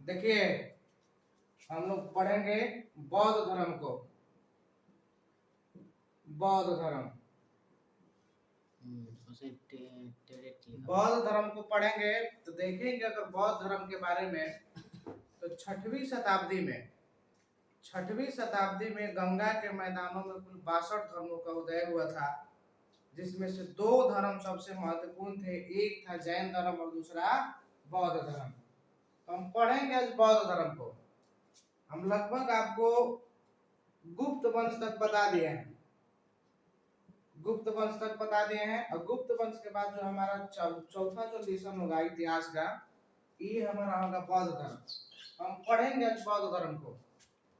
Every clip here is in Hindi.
देखिए, हम लोग पढ़ेंगे बौद्ध धर्म को। बौद्ध धर्म, बौद्ध धर्म को पढ़ेंगे तो देखेंगे अगर बौद्ध धर्म के बारे में तो छठवीं शताब्दी में गंगा के मैदानों में कुल 62 धर्मों का उदय हुआ था, जिसमें से 2 धर्म सबसे महत्वपूर्ण थे। एक था जैन धर्म और दूसरा बौद्ध धर्म। तो हम पढ़ेंगे आज बौद्ध धर्म को। हम लगभग आपको गुप्त वंश तक बता दिए हैं, और गुप्त वंश के बाद जो हमारा चौथा जो लेसन होगा इतिहास का, ये हमारा होगा बौद्ध धर्म। हम पढ़ेंगे आज बौद्ध धर्म को।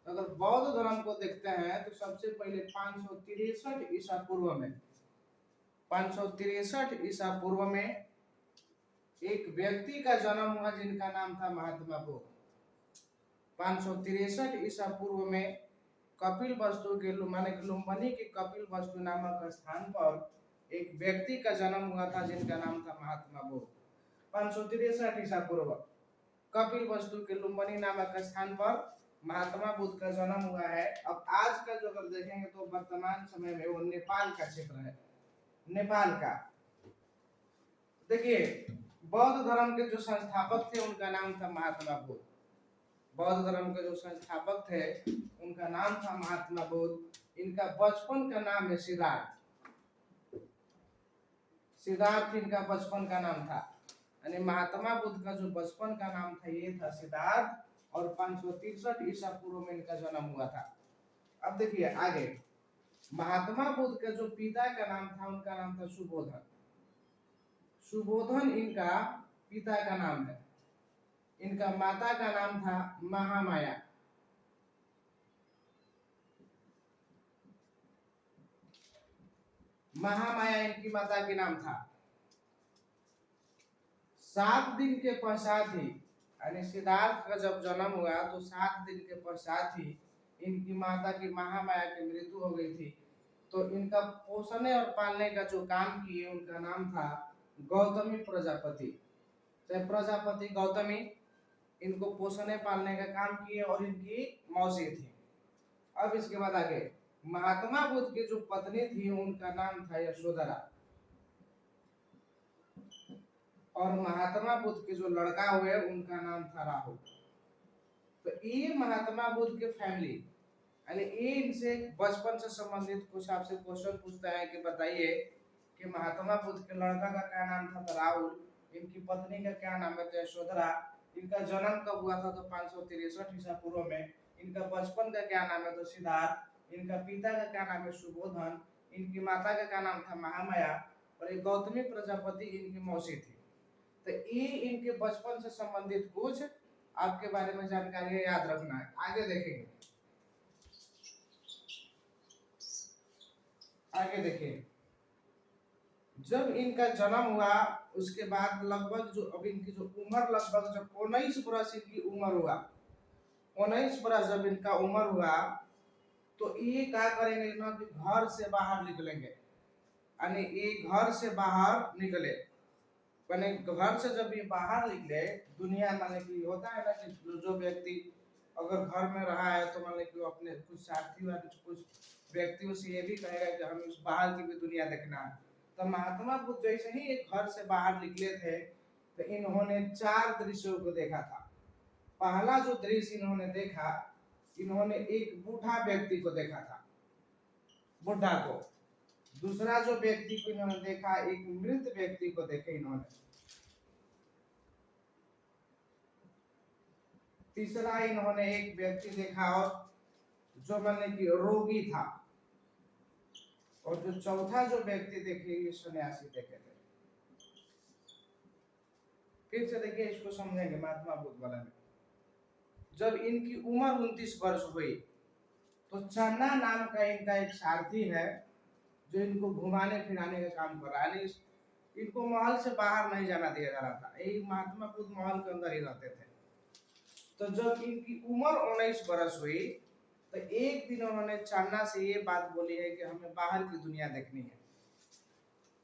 अगर बौद्ध धर्म को देखते हैं तो सबसे पहले 563 ईसा पूर्व में 563 ईसा पूर्व में एक व्यक्ति का जन्म हुआ जिनका नाम था महात्मा बुद्ध। 563 ईसा पूर्व में कपिल वस्तु के माने लुम्बिनी के कपिल वस्तु नामक स्थान पर एक व्यक्ति का जन्म हुआ था जिनका नाम था महात्मा बुद्ध। 563 ईसा पूर्व कपिल वस्तु के लुम्बिनी नामक स्थान पर महात्मा बुद्ध का जन्म हुआ है। अब आज का जो अगर देखेंगे तो वर्तमान समय में वो नेपाल का क्षेत्र है, नेपाल का। देखिए, बौद्ध धर्म के जो संस्थापक थे उनका नाम था महात्मा बुद्ध। बौद्ध धर्म के जो संस्थापक थे उनका नाम था महात्मा बुद्ध। इनका बचपन का नाम है सिद्धार्थ। सिद्धार्थ इनका बचपन का नाम था, यानी महात्मा बुद्ध का जो बचपन का नाम था ये था सिद्धार्थ, और 563 ईसा पूर्व में इनका जन्म हुआ था। अब देखिए आगे, महात्मा बुद्ध के जो पिता का नाम था उनका नाम था सुबोधन। सुबोधन इनका पिता का नाम है। इनका माता का नाम था महामाया। महामाया इनकी माता के नाम था। 7 दिन के पश्चात ही, यानी सिद्धार्थ का जब जन्म हुआ तो 7 दिन के पश्चात ही इनकी माता की महामाया की मृत्यु हो गई थी। तो इनका पोषण और पालने का जो काम किए उनका नाम था गौतमी प्रजापति। तो प्रजापति गौतमी इनको पोषण पालने का काम किए और इनकी मौसी थी। अब इसके बाद आगे, महात्मा बुद्ध की जो पत्नी थी उनका नाम था यशोधरा, और महात्मा बुद्ध के जो लड़का हुए उनका नाम था राहुल। तो ये महात्मा बुद्ध के फैमिली, यानी ये इनसे बचपन से संबंधित कुछ आपसे क्वेश्चन पूछता है कि बताइए कि महात्मा बुद्ध के लड़का का क्या नाम था तो राहुल, इनकी पत्नी का क्या नाम है तो यशोधरा, इनका जन्म कब हुआ था तो 563 ईसा पूर्व में, इनका बचपन का क्या नाम है तो सिद्धार्थ, इनका पिता का क्या नाम है सुबोधन, इनकी माता का क्या नाम था महामाया, और एक गौतमी प्रजापति इनकी मौसी थी। तो ये इनके बचपन से संबंधित कुछ आपके बारे में जानकारी है, याद रखना है। आगे देखेंगे, आगे देखिए, जब इनका जन्म हुआ उसके बाद लगभग जो अब इनकी जो उम्र लगभग जब 19 वर्ष इनकी उम्र हुआ, 19 वर्ष जब इनका उम्र हुआ तो ये क्या करेंगे ना कि घर से बाहर निकलेंगे, यानी ये घर से बाहर निकले। मैंने घर से जब ये बाहर निकले, दुनिया माने कि होता है ना कि जो व्यक्ति अगर घर में रहा है तो माने कि वो अपने कुछ साथी या कुछ व्यक्तियों से ये भी कहेगा कि हमें उस बाहर की भी दुनिया देखना है। तो महात्मा बुद्ध जैसे ही एक घर से बाहर निकले थे तो इन्होंने 4 दृश्यों को देखा था। पहला जो दृश्य इन्होंने देखा, इन्होंने एक बूढ़ा व्यक्ति को देखा था, बुढ़ा को। दूसरा जो व्यक्ति को इन्होंने देखा, एक मृत व्यक्ति को देखे इन्होंने। तीसरा इन्होंने एक व्यक्ति देखा और जो माने कि रोगी था, और जो चौथा जो व्यक्ति देखे ये सन्यासी देखे थे। फिर से देखिए, इसको समझेंगे महात्मा बुद्ध वाला में। जब इनकी उम्र 29 वर्ष हुई तो चन्ना नाम का इनका एक सारथी है जो इनको घुमाने फिराने का काम कर रहा है। इनको महल से बाहर नहीं जाना दिया जा रहा था, यही महात्मा बुद्ध महल के अंदर ही रहते थे। तो जब इनकी उम्र 19 वर्ष हुई तो एक दिन उन्होंने चन्ना से ये बात बोली है कि हमें बाहर की दुनिया देखनी है।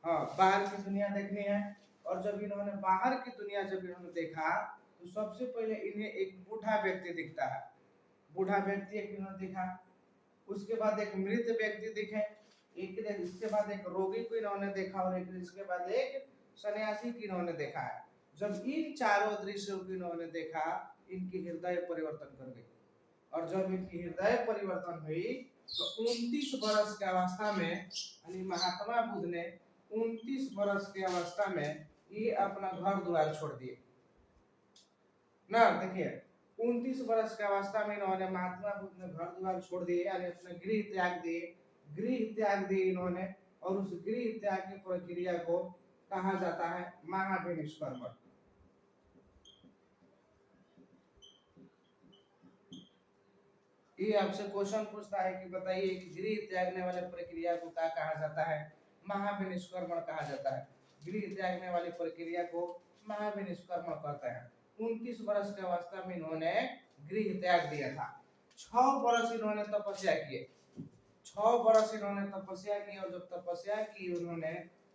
हाँ, बाहर की दुनिया देखनी है। और जब इन्होंने बाहर की दुनिया जब इन्होंने देखा तो सबसे पहले इन्हें एक बूढ़ा व्यक्ति दिखता है, बूढ़ा व्यक्ति एक इन्होंने दिखा, उसके बाद एक मृत व्यक्ति दिखे, एक इसके बाद एक रोगी को इन्होंने देखा और एक इसके बाद एक सन्यासी को इन्होंने देखा है। जब इन चारों दृश्यों को इन्होंने देखा, इनकी हृदय परिवर्तन कर गई, और जब इनकी हृदय परिवर्तन हुई तो 29 वर्ष की अवस्था में, यानी महात्मा बुद्ध ने 29 वर्ष की अवस्था में ये अपना घर द्वार छोड़ दिए ना। देखिए 29 वर्ष की अवस्था में इन्होंने महात्मा बुद्ध ने घर द्वार छोड़ दिए, यानी अपने गृह त्याग दिए, गृह त्याग दिए इन्होंने, और उस गृह त्याग की प्रक्रिया को कहा जाता है महाविनिष्क्रमण। ये आपसे क्वेश्चन पूछता है कि बताइए कि गृह त्यागने वाले प्रक्रिया को क्या कहा जाता है? महाविनिष्क्रमण कहा जाता है। गृह त्यागने वाली प्रक्रिया को महाविनिष्क्रमण कहते हैं। 29 वर्ष की अवस्था में इन्होंने गृह त्याग दिया था। 6 वर्ष इन्होंने तपस्या किए, 6 वर्ष इन्होंने तपस्या की, और जब तपस्या की उन्होंने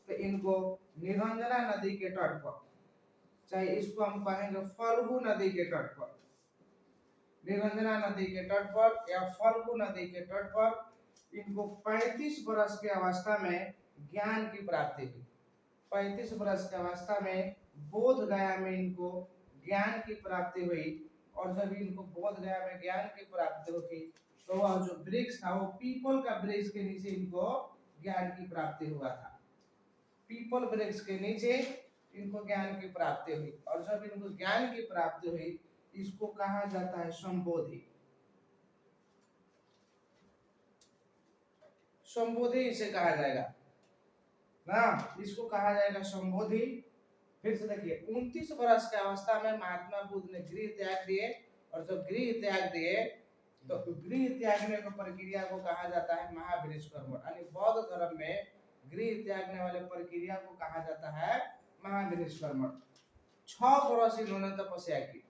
तो इनको निरंजना नदी के तट पर, चाहे इसको हम कहेंगे फल्गु नदी के तट पर, निरंजना नदी के तट पर या फल्गु नदी के तट पर इनको 35 वर्ष की अवस्था में ज्ञान की प्राप्ति हुई। 35 वर्ष की अवस्था में बोध गया में इनको ज्ञान की प्राप्ति हुई, और जब इनको बोध गया में ज्ञान की प्राप्ति हुई तो वह जो वृक्ष था वो पीपल का वृक्ष के नीचे इनको ज्ञान की प्राप्ति हुआ था। पीपल वृक्ष के नीचे इनको ज्ञान की प्राप्ति हुई, और जब इनको ज्ञान की प्राप्ति हुई इसको कहा जाता है संबोधि। संबोधि इसे कहा जाएगा ना, इसको कहा जाएगा संबोधि। फिर से देखिए 29 वर्ष की अवस्था में महात्मा बुद्ध ने गृह त्याग दिए, और जब गृह त्याग दिए तो गृह त्यागने की प्रक्रिया को कहा जाता है महाविनिष्क्रमण, यानी बौद्ध धर्म में गृह त्यागने वाले प्रक्रिया को कहा जाता है महाविनिष्क्रमण। 6 वर्ष इन्होंने तपस्या की,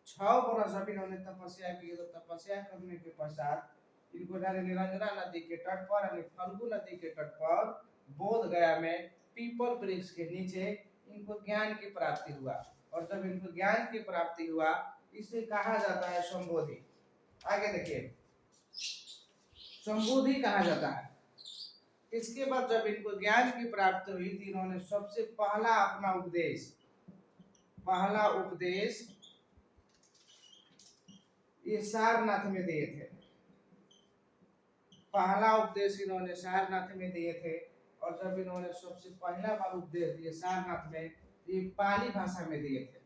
6 वर्ष जब इन्होंने तपस्या की तो तपस्या करने के पश्चात इनको निरंजना नदी के तट पर, यानी फल्गु नदी के तट पर बोध गया में पीपल वृक्ष के नीचे इनको ज्ञान की प्राप्ति हुआ, और जब इनको ज्ञान की प्राप्ति हुआ इसे कहा जाता है संबोधि। आगे देखिए संबोधि कहा जाता है। इसके बाद जब इनको ज्ञान की प्राप्ति हुई तो इन्होंने सबसे पहला अपना उपदेश, पहला उपदेश ये सारनाथ में दिए थे। पहला उपदेश इन्होंने सारनाथ में दिए थे, और जब इन्होंने सबसे पहला बार उपदेश दिए सारनाथ में, ये पाली भाषा में दिए थे,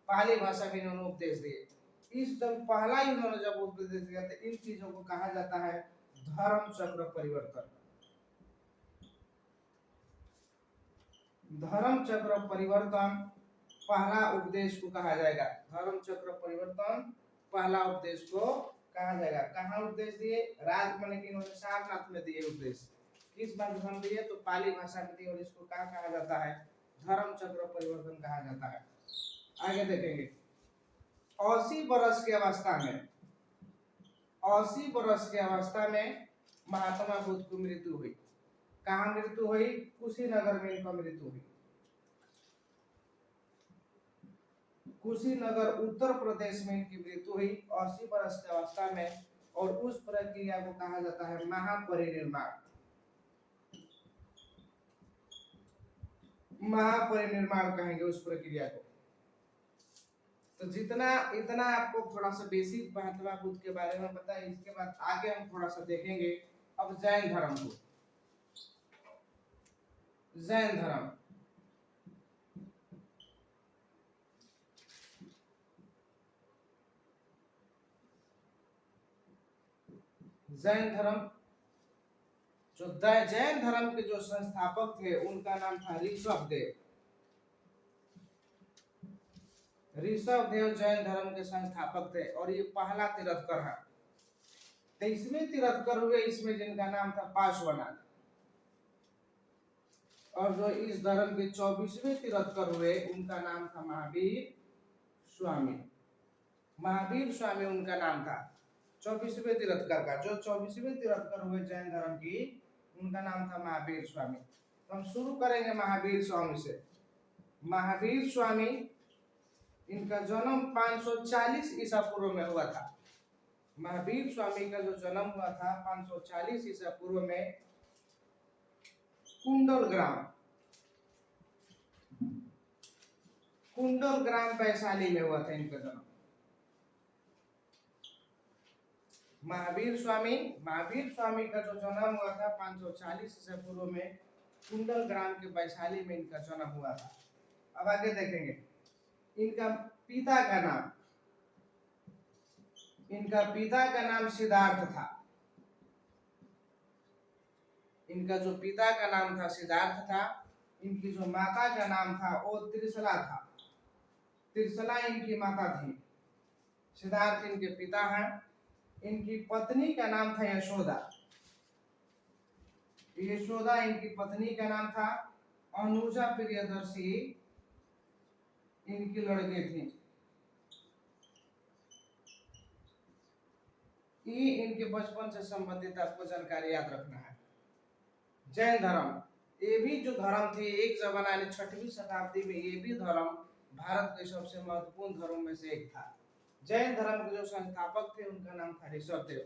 पाली भाषा में इन्होंने उपदेश दिए। इस जब पहला इन्होंने जब उपदेश दिया तो इन चीजों को कहा जाता है धर्म चक्र परिवर्तन। धर्म चक्र परिवर्तन पहला उपदेश को कहा जाएगा। धर्म चक्र परिवर्तन पहला उपदेश को कहा जाएगा। कहाँ उपदेश दिए? राजमणि की इन्होंने सारनाथ में दिए उपदेश। किस भाषा में दिए? तो पाली भाषा में दिए, और इसको क्या कहा जाता है? धर्म चक्र परिवर्तन कहा जाता है। आगे देखेंगे 80 वर्ष की अवस्था में, 80 वर्ष की अवस्था में महात्मा बुद्ध की मृत्यु हुई। कहाँ मृत्यु हुई? कुशीनगर में इनका मृत्यु हुई। कुशीनगर उत्तर प्रदेश में इनकी मृत्यु हुई 80 वर्ष की अवस्था में, और उस प्रक्रिया को कहा जाता है महापरिनिर्वाण। महापरिनिर्वाण कहेंगे उस प्रक्रिया को। तो जितना इतना आपको थोड़ा सा बेसिक महात्मा बुद्ध के बारे में पता है। इसके बाद आगे हम थोड़ा सा देखेंगे अब जैन धर्म को। जैन धर्म, जैन धर्म जो जैन धर्म के जो संस्थापक थे उनका नाम था ऋषभ देव। ऋषभ देव जैन धर्म के संस्थापक थे, और ये पहला तीर्थकर है। 23वें तीर्थकर हुए इसमें, जिनका नाम था पार्श्वनाथ, और जो इस धर्म के 24वें तीर्थकर हुए उनका नाम था महावीर स्वामी। महावीर स्वामी उनका नाम था 24वें तीर्थकर का। जो 24वें तीर्थकर हुए जैन धर्म की, उनका नाम था महावीर स्वामी। तो हम शुरू करेंगे महावीर स्वामी से। महावीर स्वामी इनका जन्म 540 ईसा पूर्व में हुआ था। महावीर स्वामी का जो जन्म हुआ था 540 ईसा पूर्व में कुंडल ग्राम वैशाली में हुआ था इनका जन्म। महावीर स्वामी का जो जन्म हुआ था 540 ईसा पूर्व में कुंडल ग्राम के वैशाली में इनका जन्म हुआ था। अब आगे देखेंगे इनका पिता का नाम सिद्धार्थ था। इनका जो पिता का नाम था सिद्धार्थ था। इनकी जो माता का नाम था वो त्रिशला था। त्रिशला इनकी माता थी। सिद्धार्थ इनके पिता हैं। इनकी पत्नी का नाम था यशोदा। यशोदा इनकी पत्नी का नाम था। अनुजा प्रियदर्शी इनकी लड़की थी। ये इनके बचपन से संबंधित आपको जानकारी याद रखना है। जैन धर्म, ये भी जो धर्म थे एक जमाना यानी 6वीं शताब्दी में ये भी धर्म भारत के सबसे महत्वपूर्ण धर्मों में से एक था। जैन धर्म के जो संस्थापक थे उनका नाम था ऋषभदेव।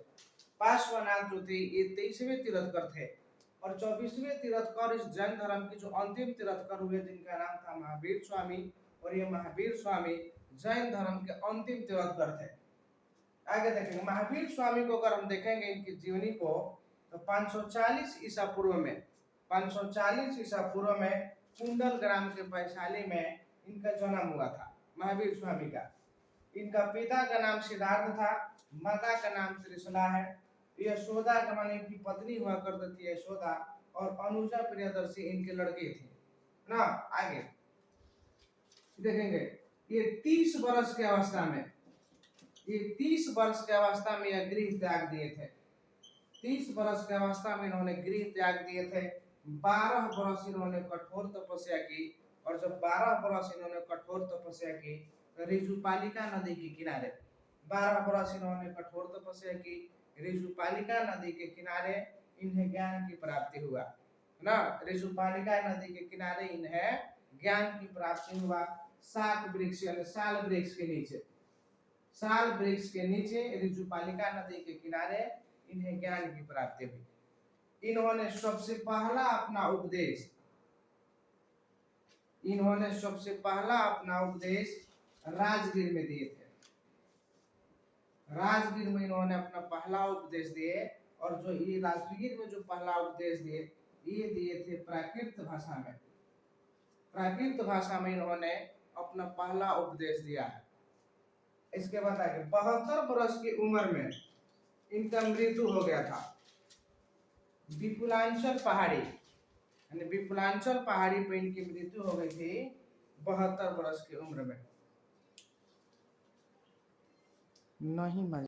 पार्श्वनाथ जो थे ये 23वें तीर्थकर थे और 24वें तीर्थकर इस जैन धर्म के जो अंतिम तीर्थकर हुए जिनका नाम था महावीर स्वामी। और ये महावीर स्वामी जैन धर्म के अंतिम तीर्थकर थे। आगे देखेंगे महावीर स्वामी को अगर हम देखेंगे इनकी जीवनी को तो 540 ईसा पूर्व में कुंडल ग्राम के वैशाली में इनका जन्म हुआ था महावीर स्वामी का। इनका पिता का नाम सिद्धार्थ था, माता का नाम त्रिशला है। यशोदा का माने इनकी पत्नी हुआ करती थी यशोदा और अनुजा प्रियदर्शी इनके लड़के थे ना। आगे देखेंगे ये 30 वर्ष की अवस्था में यह गृह त्याग दिए थे। 30 वर्ष की अवस्था में इन्होंने गृह त्याग दिए थे। 12 वर्ष इन्होंने कठोर तपस्या की और जब 12 वर्ष इन्होंने कठोर तपस्या की ऋजुपालिका नदी के किनारे 12 वर्ष इन्होंने कठोर तपस्या की ऋजुपालिका नदी के किनारे इन्हें ज्ञान की प्राप्ति हुआ ना। ऋजुपालिका नदी के किनारे इन्हें ज्ञान की प्राप्ति हुआ। साल वृक्ष के नीचे ऋजुपालिका नदी के किनारे इन्हें ज्ञान की प्राप्ति हुई। इन्होंने सबसे पहला अपना उपदेश राजगीर में दिए थे। राजगीर में इन्होंने अपना पहला उपदेश दिए और जो ये राजगीर में जो पहला उपदेश दिए ये दिए थे प्राकृत भाषा में इन्होंने अपना पहला उपदेश दिया है। इसके बाद आगे 72 वर्ष की उम्र में इनका मृत्यु हो गया था। विपुलांचल पहाड़ी पे इनकी मृत्यु हो गई थी 72 वर्ष की उम्र में। नहीं